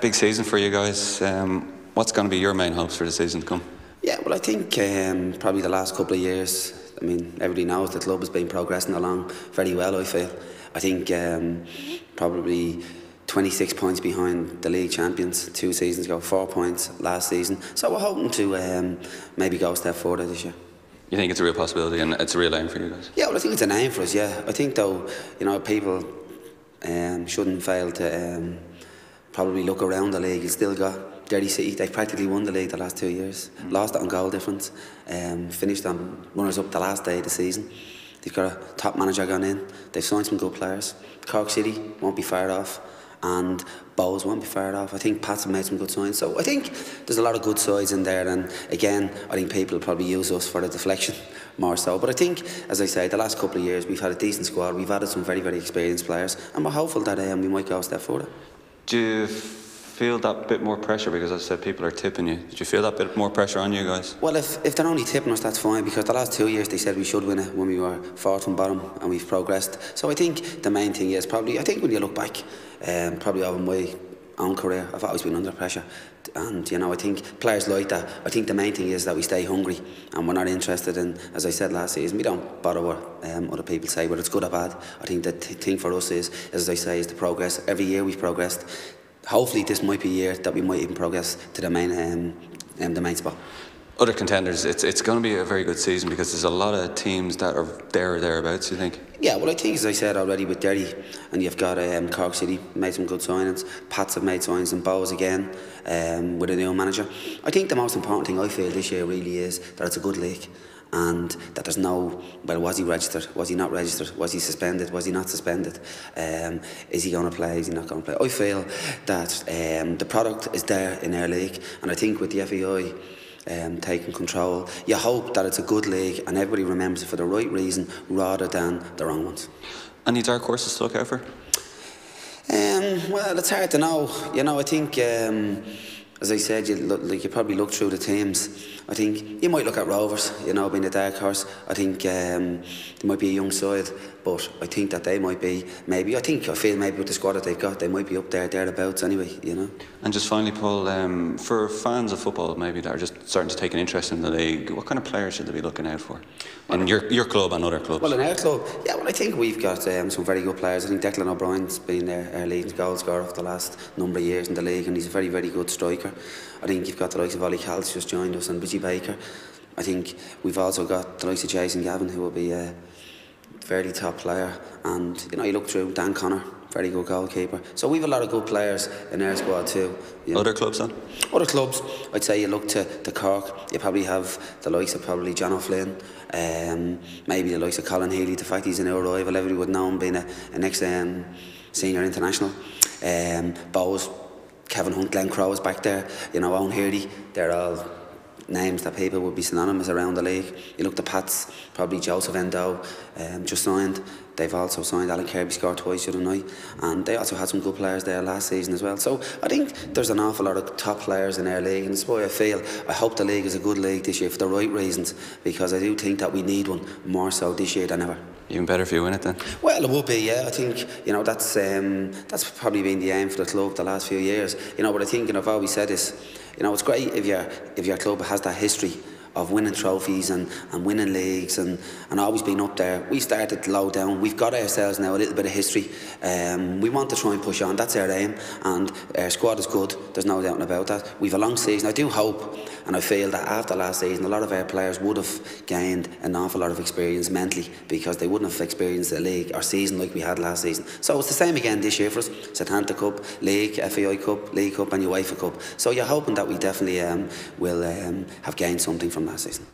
big season for you guys. What's going to be your main hopes for the season to come? Yeah, well, I think probably the last couple of years, I mean, everybody knows the club has been progressing along very well, I feel. I think probably 26 points behind the league champions 2 seasons ago, 4 points last season. So we're hoping to maybe go a step further this year. You think it's a real possibility and it's a real aim for you guys? Yeah, well, I think it's an aim for us, yeah. I think, though, people shouldn't fail to probably look around the league. You've still got Derry City. They've practically won the league the last 2 years. Lost it on goal difference. Finished on runners-up the last day of the season. They've got a top manager gone in. They've signed some good players. Cork City won't be fired off. And Bows won't be fired off. I think Pats have made some good signs. So I think there's a lot of good sides in there. And again, I think people will probably use us for the deflection more so. But I think, as I say, the last couple of years we've had a decent squad. We've added some very, very experienced players. And we're hopeful that we might go a step further. Do you feel that bit more pressure? Because as I said, people are tipping you. Did you feel that bit more pressure on you guys? Well, if they're only tipping us, that's fine, because the last 2 years they said we should win it when we were fourth from bottom, and we've progressed. So I think the main thing is probably, I think when you look back, probably over my own career, I've always been under pressure. And I think players like that. I think the main thing is that we stay hungry and we're not interested in, as I said last season, we don't bother what other people say, whether it's good or bad. I think the thing for us is, as I say, is the progress. Every year we've progressed. Hopefully this might be a year that we might even progress to the main spot. Other contenders, it's going to be a very good season because there's a lot of teams that are there or thereabouts, you think? Yeah, well, I think, as I said already, with Derry, and you've got Cork City made some good signings, Pats have made signings, and Bows again with a new manager. I think the most important thing I feel this year really is that it's a good league, and that there's no, well, was he registered, was he not registered, was he suspended, was he not suspended, is he going to play, is he not going to play? I feel that the product is there in our league, and I think with the FAI taking control, you hope that it's a good league and everybody remembers it for the right reason rather than the wrong ones. Any dark horses to look out for? Well, it's hard to know. I think, as I said, you probably look through the teams. I think you might look at Rovers, being a dark horse. I think they might be a young side, but I think that they might be, maybe, I feel maybe with the squad that they've got, they might be up there, thereabouts anyway, And just finally, Paul, for fans of football maybe that are just starting to take an interest in the league, what kind of players should they be looking out for? In your club and other clubs? Well, in our club, yeah, well, I think we've got some very good players. I think Declan O'Brien's been our leading goal scorer for the last number of years in the league, and he's a very, very good striker. I think you've got the likes of Ollie Cal's just joined us, and Richie Baker. I think we've also got the likes of Jason Gavin, who will be a fairly top player. And, you look through Dan Connor, very good goalkeeper. So we've a lot of good players in our squad too. Other clubs then? Other clubs, I'd say you look to Cork, you probably have the likes of probably John O'Flynn, maybe the likes of Colin Healy. The fact he's an new arrival, everybody would know him being an ex-senior international. Bows, Kevin Hunt, Glenn Crowe is back there, Owen Heardy, they're all names that people would be synonymous around the league. You look to Pats, probably Joseph Endo, just signed. They've also signed Alan Kirby, scored twice the other night, and they also had some good players there last season as well. So I think there's an awful lot of top players in our league, and that's why I hope the league is a good league this year for the right reasons, because I do think that we need one more so this year than ever. Even better if you win it then? Well, it would be, yeah. I think, that's probably been the aim for the club the last few years. But I think, I've always said this, it's great if your club has that history of winning trophies and winning leagues and always being up there. We started low down. We've got ourselves now a little bit of history. We want to try and push on. That's our aim, and our squad is good. There's no doubt about that. We've a long season. I do hope, and I feel that after last season, a lot of our players would have gained an awful lot of experience mentally, because they wouldn't have experienced a league or season like we had last season. So it's the same again this year for us. Setanta Cup, League, FAI Cup, League Cup and UEFA Cup. So you're hoping that we definitely will have gained something from last season.